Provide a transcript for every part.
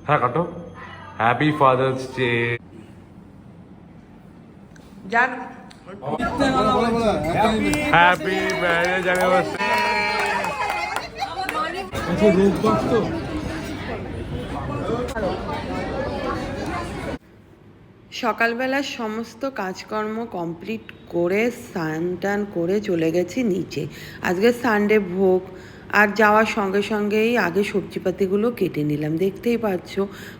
হ্যাঁ কাটো। Happy father's day. যাক হ্যাপি ম্যারেজ অ্যানিভার্সারি। সকালবেলা সমস্ত কাজকর্ম কমপ্লিট করে স্নান টান করে চলে গেছি নিচে। আজকে সানডে ভোগ, আর যাওয়ার সঙ্গে সঙ্গেই আগে সবজিপাতিগুলো কেটে নিলাম। দেখতেই পাচ্ছ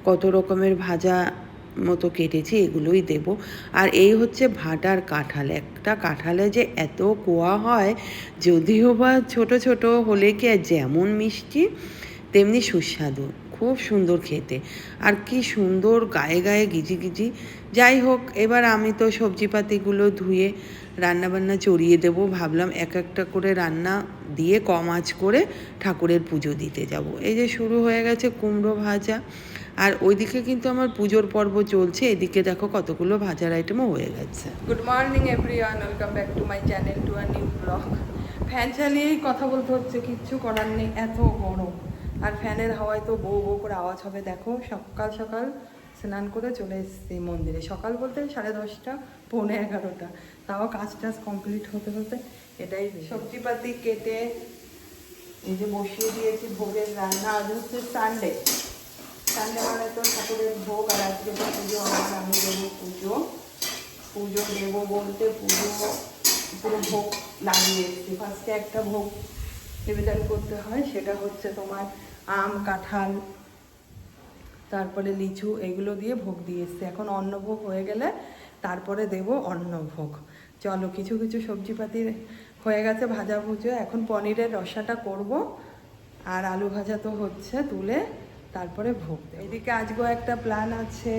কত রকমের ভাজা মতো কেটেছি, এগুলোই দেব। আর এই হচ্ছে ভাটার কাঁঠাল। একটা কাঁঠালে যে এত কোয়া হয়, যদিও বা ছোট ছোট হলে কি আর যেমন মিষ্টি তেমনি সুস্বাদু, খুব সুন্দর খেতে। আর কি সুন্দর গায়ে গায়ে গিজি গিজি। যাই হোক, এবার আমি তো সবজিপাতিগুলো ধুয়ে রান্নাবান্না চড়িয়ে দেব। ভাবলাম এক একটা করে রান্না দিয়ে কম আঁচ করে ঠাকুরের পুজো দিতে যাব। এই যে শুরু হয়ে গেছে কুমড়ো ভাজা, আর ওইদিকে কিন্তু আমার পুজোর পর্ব চলছে। এদিকে দেখো কতগুলো ভাজার আইটেমও হয়ে গেছে। Good morning everyone, welcome back to my channel, to a new blog. Fan চালিয়েই কথা বলতে হচ্ছে, কিচ্ছু করার নেই, এত গরম। আর ফ্যানের হাওয়ায় তো বউ বউ করে আওয়াজ হবে। দেখো সকাল সকাল স্নান করে চলে এসেছি মন্দিরে। সকাল বলতে 10:30, 11:45, তাও কাজ টাজ কমপ্লিট হতে হতে এটাই। সবজিপাতি কেটে এই যে বসিয়ে দিয়েছি ভোগের রান্না। আজ হচ্ছে সানডে। সানডে মানে তো ঠাকুরের ভোগ, আর আজকে তো পুজো আমার, আমি দেবো পুজো। পুজো দেবো বলতে পুজো পুরো ভোগ লাগিয়ে এসেছি। ফার্স্টে একটা ভোগ নিবেদন করতে হয়, সেটা হচ্ছে তোমার আম, কাঁঠাল, তারপরে লিচু, এগুলো দিয়ে ভোগ দিয়ে এসছি। এখন অন্নভোগ হয়ে গেলে তারপরে দেব অন্নভোগ। চলো, কিছু কিছু সবজিপাতি হয়ে গেছে ভাজা ভুজো। এখন পনিরের রসাটা করব, আর আলু ভাজা তো হচ্ছে, তুলে তারপরে ভোগ দেব। এদিকে আজকেও একটা প্ল্যান আছে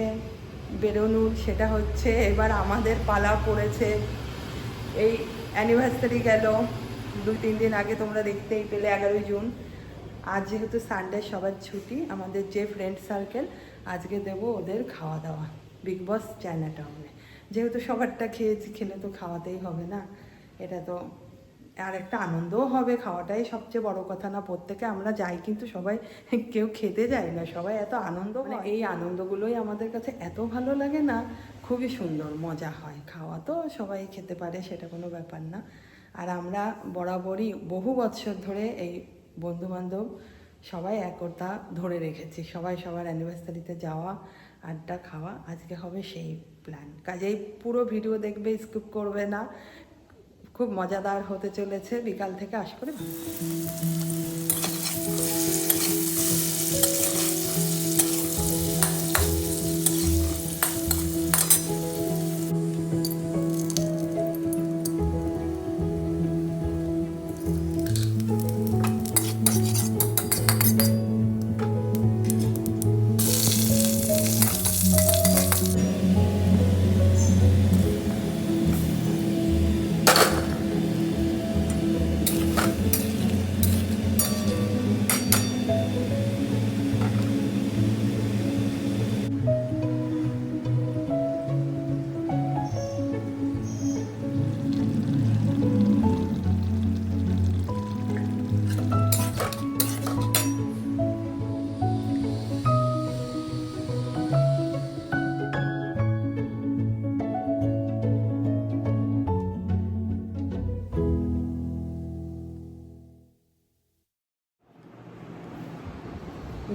বেরোনোর, সেটা হচ্ছে এবার আমাদের পালা পড়েছে। এই অ্যানিভার্সারি গেল 2-3 দিন আগে, তোমরা দেখতেই পেলে 11ই জুন। আজ যেহেতু সানডে সবার ছুটি, আমাদের যে ফ্রেন্ড সার্কেল, আজকে দেবো ওদের খাওয়া দাওয়া বিগ বস চায়নাটাউনে। যেহেতু সবারটা খেয়েছি, খেলে তো খাওয়াতেই হবে না, এটা তো আর একটা আনন্দও হবে। খাওয়াটাই সবচেয়ে বড় কথা না? প্রত্যেকে আমরা যাই কিন্তু সবাই কেউ খেতে যায় না, সবাই এত আনন্দ, মানে এই আনন্দগুলোই আমাদের কাছে এত ভালো লাগে না, খুবই সুন্দর মজা হয়। খাওয়া তো সবাই খেতে পারে, সেটা কোনো ব্যাপার না। আর আমরা বরাবরই বহু বছর ধরে এই বন্ধুবান্ধব সবাই একতা ধরে রেখেছি, সবাই সবার অ্যানিভার্সারিতে যাওয়া, আড্ডা খাওয়া। আজকে হবে সেই প্ল্যান। কাজেই পুরো ভিডিও দেখবে, স্কিপ করবে না, খুব মজাদার হতে চলেছে। বিকাল থেকে আশা করি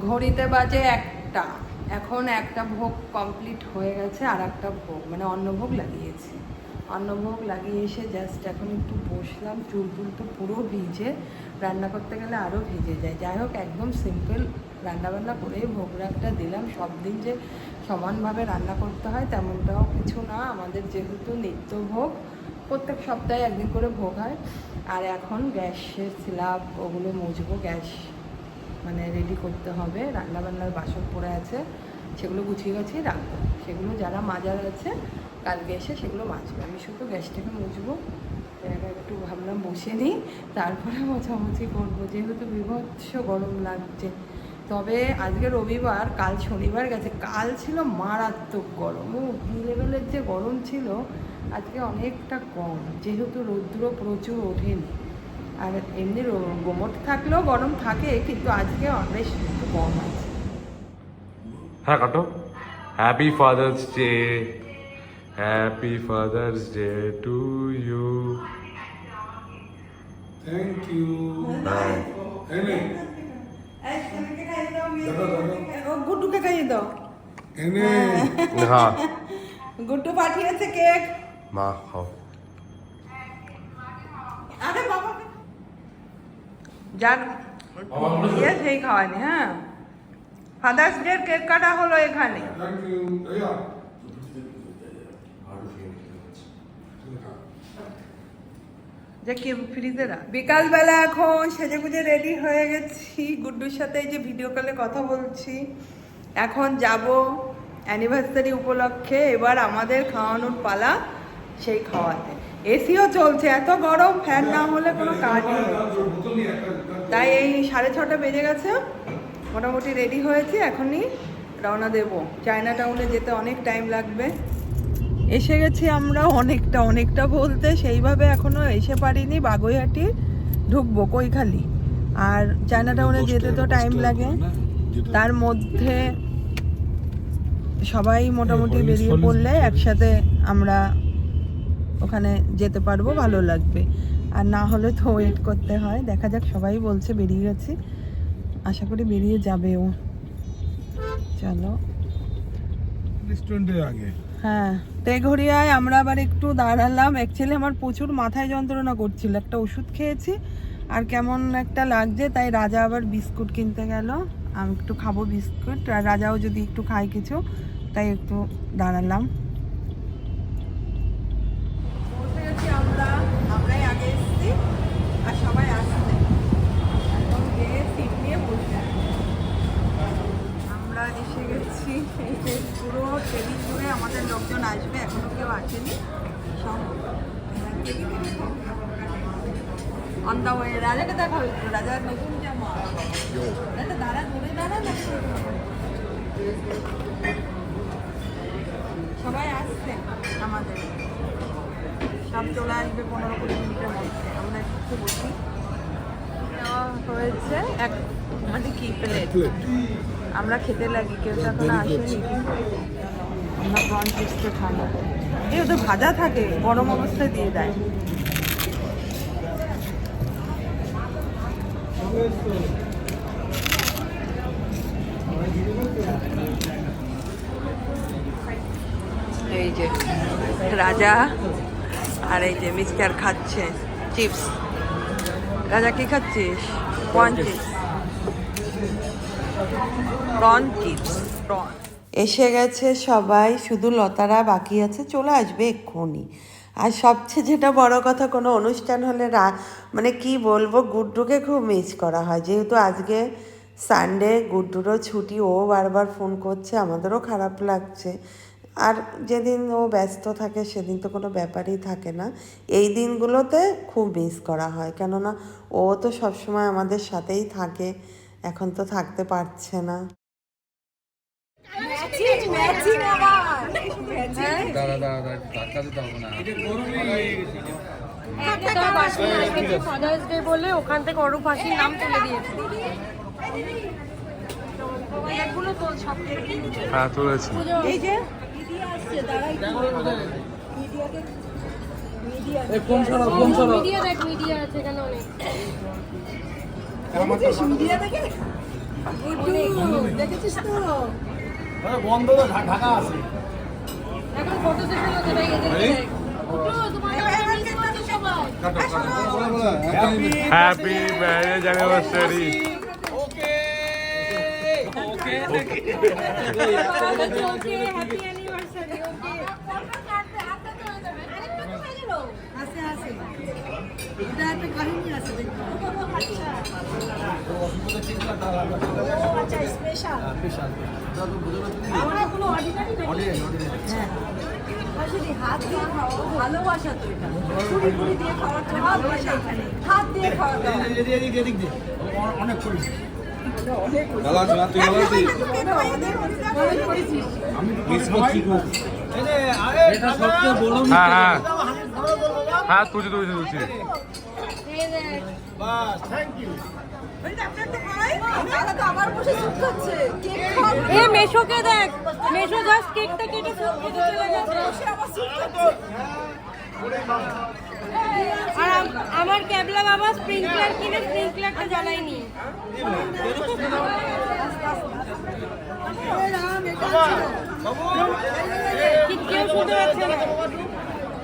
ঘড়িতে বাজে 1টা। এখন একটা ভোগ কমপ্লিট হয়ে গেছে, আর একটা ভোগ মানে অন্নভোগ লাগিয়েছি। অন্নভোগ লাগিয়ে এসে জাস্ট এখন একটু বসলাম। চুল টুল তো পুরো ভিজে, রান্না করতে গেলে আরও ভিজে যায়। যাই হোক, একদম সিম্পল রান্নাবান্না করেই ভোগ রাখটা দিলাম। সব দিন যে সমানভাবে রান্না করতে হয় তেমনটাও কিছু না। আমাদের যেহেতু নিত্য ভোগ, প্রত্যেক সপ্তাহে একদিন করে ভোগ হয়। আর এখন গ্যাসের স্ল্যাব ওগুলো মুছবো, গ্যাস মানে রেডি করতে হবে। রান্নাবান্নার বাসন পড়ে আছে, সেগুলো গুছিয়ে গাছিয়ে রাখবো। সেগুলো যারা মাজার আছে কালকে এসে সেগুলো মাজবে, আমি শুধু গ্যাসটাকে মুছবো। একটু ভাবলাম বসে নিই, তারপরে মোছামুছি করবো, যেহেতু বিভৎস গরম লাগছে। তবে আজকে রবিবার, কাল শনিবার গেছে, কাল ছিল মারাত্মক গরম। কি লেভেলের যে গরম ছিল, আজকে অনেকটা কম, যেহেতু রৌদ্র প্রচুর ওঠেনি। আর এমনি গোমট থাকলেও গরম থাকে, কিন্তু আজকে অনেক কম আছে। হ্যাঁ কাটো। Happy father's day, happy father's day to you. Thank you. এনে গুড্ডুকে খাইয়ে দাও। এনে হ্যাঁ গুড্ডু পাঠিয়েছে কেক। মা খাও। আরে বাবা যার ইয়ে সেই খাওয়ানি। হ্যাঁ, ফাদার্স ডে কেক কাটা হলো এখানে। Thank you. এইয়া যে কি ফ্রিজে রাখ। বিকালবেলা এখন সেজে গুজে রেডি হয়ে গেছি, গুড্ডুর সাথে এই যে ভিডিও কলে কথা বলছি। এখন যাব অ্যানিভার্সারি উপলক্ষে, এবার আমাদের খাওয়ানোর পালা, সেই খাওয়াতে। এসিও চলছে, এত গরম, ফ্যান না হলে কোনো কাজই নেই। তাই এই 6:30 বেজে গেছে, মোটামুটি রেডি হয়েছি, এখনই রওনা দেব। চায়না টাউনে যেতে অনেক টাইম লাগবে। এসে গেছি আমরা, অনেকটা বলতে সেইভাবে এখনো এসে পারিনি। বাগুইহাটি ঢুকবো কৈখালি, আর চায়না টাউনে যেতে তো টাইম লাগে। তার মধ্যে সবাই মোটামুটি বেরিয়ে পড়লে একসাথে আমরা ওখানে যেতে পারবো, ভালো লাগবে। আর না হলে তো ওয়েট করতে হয়। দেখা যাক, সবাই বলছে বেরিয়ে গেছি, আশা করি বেরিয়ে যাবেও। চলো রেস্টুরেন্টের আগে। হ্যাঁ, তেঘরিয়ায় আমরা আবার একটু দাঁড়ালাম। অ্যাকচুয়ালি আমার প্রচুর মাথায় যন্ত্রণা করছিল, একটা ওষুধ খেয়েছি আর কেমন একটা লাগছে, তাই রাজা আবার বিস্কুট কিনতে গেল। আমি একটু খাবো বিস্কুট, আর রাজাও যদি একটু খায় কিছু, তাই একটু দাঁড়ালাম। পৌঁছে গেছি আমরাই আগে এসেছি আর সবাই আসছে। এখন গিয়ে সিট নিয়ে বসে আমরা এসে গেছি। এই যে পুরো টেবিল জুড়ে আমাদের লোকজন আসবে, এখনো কেউ আসেনি। সব অন দা ওয়ে। রাজাকে দেখা হয়েছিল, রাজার নতুন জামা। রাজা দাঁড়া, ধরে দাঁড়া না। সবাই আসছে আমাদের, সব চলে আসবে 15-20 মিনিটের মধ্যে। আমরা একটু বসি। নেওয়া হয়েছে এক মানে কি প্লেট, আমরা খেতে লাগি, কেউ তো এখন আসেনি। আমরা প্রন চিপসটা খাবো। এই ওদের ভাজা থাকে, গরম অবস্থায় দিয়ে দেয়। এই যে রাজা আর এই যে মিস্টার খাচ্ছে চিপস। রাজা কি খাচ্ছিস? Prawn chips. Prawn chips, prawn. এসে গেছে সবাই, শুধু লতারা বাকি আছে, চলে আসবে এক্ষুনি। আর সবচেয়ে যেটা বড় কথা, কোনো অনুষ্ঠান হলে মানে কি বলবো, গুড্ডুকে খুব মিস করা হয়। যেহেতু আজকে সানডে, গুড্ডুরও ছুটি, ও বারবার ফোন করছে, আমাদেরও খারাপ লাগছে। আর যেদিন ও ব্যস্ত থাকে সেদিন তো কোনো ব্যাপারই থাকে না। এই দিনগুলোতে খুব মিস করা হয়, কেননা ও তো সবসময় আমাদের সাথেই থাকে, এখন তো থাকতে পারছে না। ফাদার্স ডে বলে ওখান থেকে অরূপ হাসির নাম তুলে দিয়েছে। এগুলো তো সব হ্যাঁ তুলেছি। এই যে মিডিয়া দেখ, মিডিয়া আছে এখানে অনেক। দেখেছিস তো? বন্ধ তো ঢাকা আছে। এখন ফটো সেশন হচ্ছে ভাই, এদের দেখ। Happy marriage anniversary. হাত দিয়ে খাওয়া ভালোবাসা, তো এটা ছুরি ছুরি দিয়ে খাওয়ার চেয়ে ভালোবাসা এখানে হাত দিয়ে খাওয়া দাওয়া। অনেক করেছি। হ্যাঁ হ্যাঁ হ্যাঁ, তুলছি। বাস, থ্যাংক ইউ। এ মেশোকে দেখ, মেশো জাস্ট কেকটা কেটে স্যুপ খেতে চলে গেছে। আর আমার ক্যাবলা বাবা স্প্রিংকলার কিনে স্প্রিংকলারটা জ্বালায়নি। কেউ শুনতে পাচ্ছে না।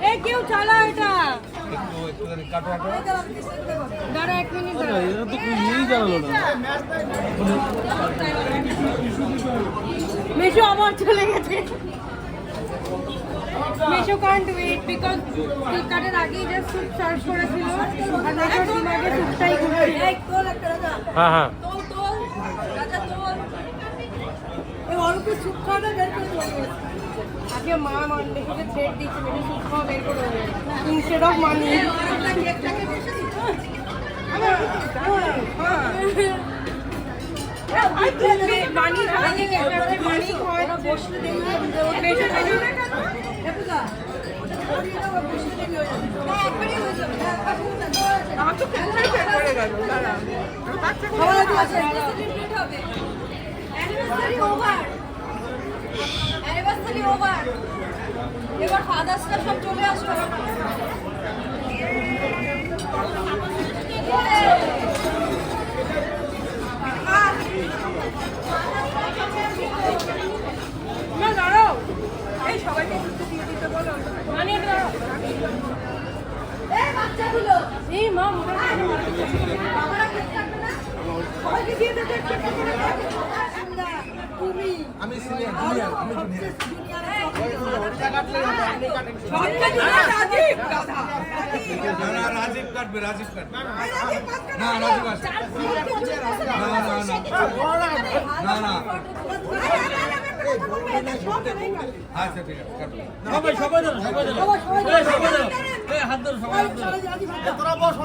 এ কেউ চালা এটা। দাঁড়া 1 মিনিট মেশো আবার চলে গেছে। মেশো কান্ট ওয়েট বিকজ কেক কাটার আগেই জাস্ট স্যুপ সার্ভ করেছিল আর মেশোর দিমাগে স্যুপটাই ঘুরছে। হ্যাঁ হ্যাঁ আজকে মা মেশোকে থ্রেড দিচ্ছে, মেশো স্যুপ খাওয়া বের করে দেবে ইনস্টেড অফ মানি। মানি মানি এবার ফাদার্সরা সব চলে আসবে। না দাঁড়াও, এই সবাইকে দিয়ে দিতে বলো। মানে দাঁড়াও, এই বাচ্চাগুলো এই মা মোটা বাবারা কেক কাটবে না, সবাইকে দিয়ে দিতে। তুমি আমি সিনিয়র আমি জুনিয়র রাজীব কাটবে না রাজীব আসবে না আচ্ছা ঠিক আছে কাটবে সবাই হাত ধরো সবাই তোরা বস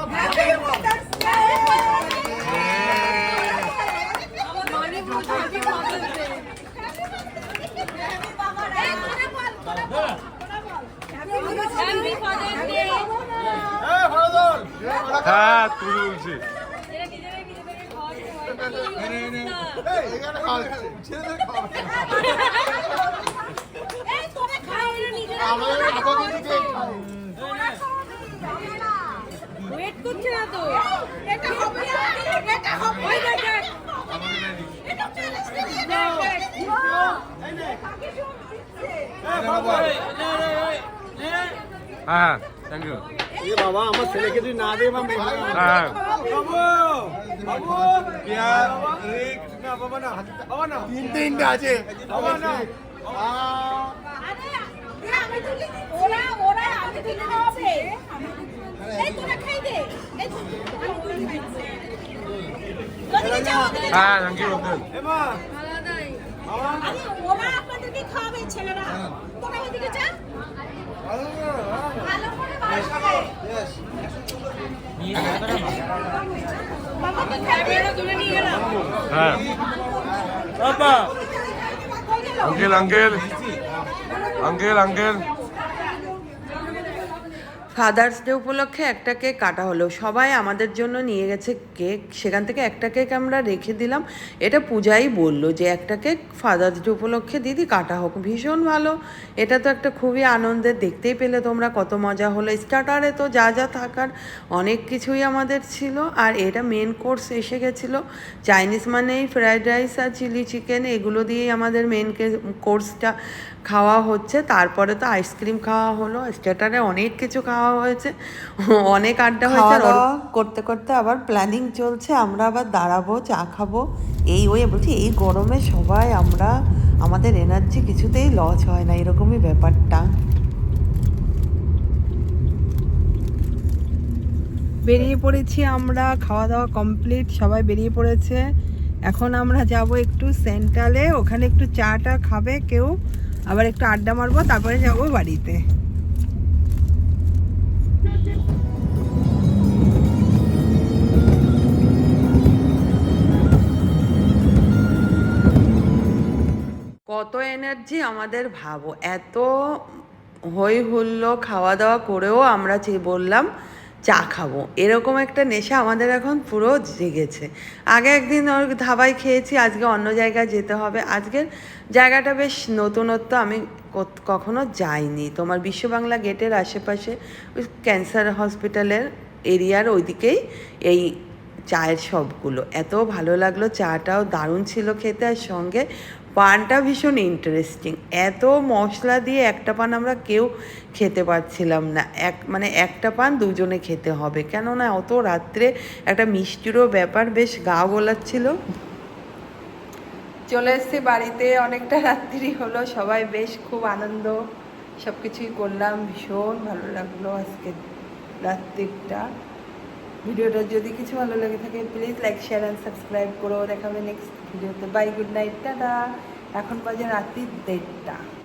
হ্যাঁ তুই বলছি ওয়েট করছে না তো। এটা হবে এটা হবে ওই দেখ এটা হ্যাঁ থ্যাংক ইউ এ বাবা আমার ছেলেকে যদি না দে বা হ্যাঁ তিনটে আছে বাবা না ওরা ওরা আমি দিতে হবে। এই তোরা খাই দে। এই হ্যাঁ থ্যাংক ইউ এমা আরে ওরা আপনাদেরকে খাওয়াবে ছেলেরা। তোরা ওদিকে যা। ভালো করে বানাবে। বাবা তো ক্যামেরা তুলে নিয়ে গেলাম। হ্যাঁ uncle uncle uncle uncle father's day উপলক্ষে একটা কেক কাটা হলো, সবাই আমাদের জন্য নিয়ে গেছে কেক, সেখান থেকে একটা কেক আমরা রেখে দিলাম। এটা পূজাই বলল যে একটা কেক ফাদার্স ডে উপলক্ষে দিদি কাটা হোক, ভীষণ ভালো। এটা তো একটা খুবই আনন্দের, দেখতেই পেলে তোমরা কত মজা হলো। স্টার্টারে তো যা যা থাকার অনেক কিছুই আমাদের ছিল, আর এটা মেন কোর্স এসে গেছিলো। চাইনিজ মানেই ফ্রাইড রাইস আর চিলি চিকেন, এগুলো দিয়েই আমাদের মেন কোর্সটা খাওয়া হচ্ছে। তারপরে তো আইসক্রিম খাওয়া হলো, স্টার্টারে অনেক কিছু খাওয়া হয়েছে, অনেক আড্ডা হয়েছে। করতে করতে আবার প্ল্যানিং চলছে, আমরা আবার দাঁড়াবো, চা খাবো। এই ওই বলছি, এই গরমে সবাই আমরা, আমাদের এনার্জি কিছুতেই লস হয় না, এরকমই ব্যাপারটা। বেরিয়ে পড়েছি আমরা, খাওয়া দাওয়া কমপ্লিট, সবাই বেরিয়ে পড়েছে। এখন আমরা যাব একটু সেন্ট্রালে, ওখানে একটু চাটা খাবে কেউ, আবার একটু আড্ডা মারবো, তারপরে যাব বাড়িতে। কত এনার্জি আমাদের ভাবো, এত হই হুল্লো খাওয়া দাওয়া করেও আমরা বললাম চা খাবো, এরকম একটা নেশা আমাদের এখন পুরো জেগেছে। আগে একদিন ওর ধাবায় খেয়েছি, আজকে অন্য জায়গায় যেতে হবে। আজকের জায়গাটা বেশ নতুনত্ব, আমি কখনো যাইনি। তোমার বিশ্ব বাংলা গেটের আশেপাশে ওই ক্যান্সার হসপিটালের এরিয়ার ওইদিকেই এই চায়ের শপগুলো। এত ভালো লাগলো, চাটাও দারুণ ছিল খেতে, আর সঙ্গে পানটা ভীষণ ইন্টারেস্টিং। এত মশলা দিয়ে একটা পান আমরা কেউ খেতে পারছিলাম না, মানে একটা পান দুজনে খেতে হবে, কেননা অত রাত্রে একটা মিষ্টিরও ব্যাপার, বেশ গা গোলাচ্ছিল। চলে এসেছি বাড়িতে, অনেকটা রাত্রি হলো, সবাই বেশ খুব আনন্দ সব কিছুই করলাম, ভীষণ ভালো লাগলো আজকে রাত্রিটা। ভিডিওটা যদি কিছু ভালো লেগে থাকে please like share and subscribe করো। দেখাবে নেক্সট ভিডিওতে। বাই, গুড নাইট, টাটা। এখন বাজে রাত্রি 1:30।